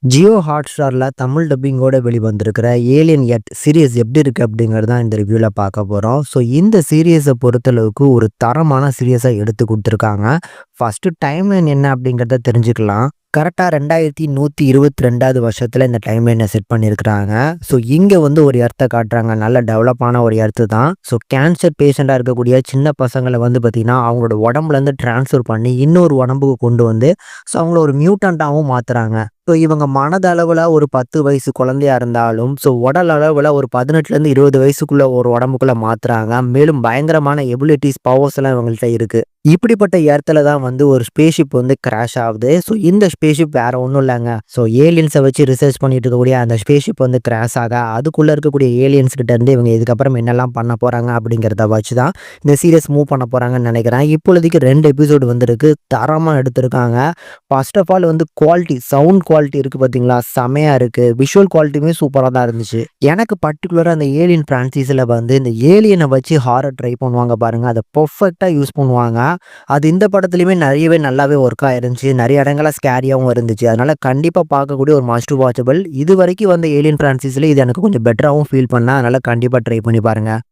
Jio ஹாட்ஸ்டார்ல Tamil டப்பிங்கோட வெளிவந்திருக்கிற alien எட் series எப்படி இருக்கு அப்படிங்கிறது தான் இந்த ரிவ்யூல பார்க்க போறோம். ஸோ இந்த சீரியஸை பொறுத்தளவுக்கு ஒரு தரமான சீரியஸா எடுத்து கொடுத்துருக்காங்க. ஃபர்ஸ்ட் டைம் லைன் என்ன அப்படிங்கிறத தெரிஞ்சுக்கலாம். கரெக்டாக 2122வது வருஷத்தில் இந்த டைம் லைனை செட் பண்ணியிருக்கிறாங்க. ஸோ இங்கே வந்து ஒரு எர்த்தை காட்டுறாங்க. நல்ல டெவலப்பான ஒரு எர்த்து தான். ஸோ கேன்சர் பேஷண்ட்டாக இருக்கக்கூடிய சின்ன பசங்களை வந்து பார்த்திங்கன்னா அவங்களோட உடம்புலேருந்து டிரான்ஸ்ஃபர் பண்ணி இன்னொரு உடம்புக்கு கொண்டு வந்து ஸோ அவங்கள ஒரு மியூட்டண்ட்டாகவும் மாற்றுறாங்க. ஸோ இவங்க மனதளவில் ஒரு 10 வயசு குழந்தையா இருந்தாலும் ஸோ உடல் அளவில் ஒரு 18லேருந்து 20 வயசுக்குள்ள ஒரு உடம்புக்குள்ள மாற்றுறாங்க. மேலும் பயங்கரமான எபிலிட்டிஸ் பவர்ஸ் எல்லாம் இவங்கள்ட்ட இருக்குது. இப்படிப்பட்ட இடத்துல தான் வந்து ஒரு ஸ்பேஸ்ஷிப் வந்து கிராஷ் ஆகுது. ஸோ இந்த ஸ்பேஸ்ஷிப் வேற ஒன்றும் இல்லைங்க. ஸோ ஏலியன்ஸை வச்சு ரிசர்ச் பண்ணிட்டு இருக்கக்கூடிய அந்த ஸ்பேஸ்ஷிப் வந்து கிராஷ் ஆக அதுக்குள்ளே இருக்கக்கூடிய ஏலியன்ஸ் கிட்ட இருந்து இவங்க இதுக்கப்புறம் என்னெல்லாம் பண்ண போகிறாங்க அப்படிங்கிறத வச்சு தான் இந்த சீரியஸ் மூவ் பண்ண போகிறாங்கன்னு நினைக்கிறேன். இப்பொழுதைக்கு 2 எபிசோடு வந்திருக்கு. தரமாக எடுத்திருக்காங்க. ஃபர்ஸ்ட் ஆஃப் ஆல் வந்து குவாலிட்டி, சவுண்ட் குவாலிட்டி இருக்குது பார்த்தீங்களா, செமையாக இருக்குது. விஷுவல் குவாலிட்டியுமே சூப்பராக தான் இருந்துச்சு. எனக்கு பர்டிகுலராக அந்த ஏலியன் ஃப்ரான்சைஸில் வந்து இந்த ஏலியனை வச்சு ஹாரர் ட்ரை பண்ணுவாங்க பாருங்கள், அதை பர்ஃபெக்டாக யூஸ் பண்ணுவாங்க. அது இந்த படத்துலையுமே நிறையவே நல்லாவே ஒர்க் ஆயிருந்துச்சு. நிறைய இடங்கள்ல ஸ்கேரியாகவும் இருந்துச்சு. அதனால கண்டிப்பாக பார்க்கக்கூடிய ஒரு மஸ்ட் வாட்சபிள். இது வரைக்கும் வந்த ஏலியன் ஃப்ரான்சைஸில் இது எனக்கு கொஞ்சம் பெட்டராகவும் ஃபீல் பண்ணேன். அதனால கண்டிப்பாக ட்ரை பண்ணி பாருங்கள்.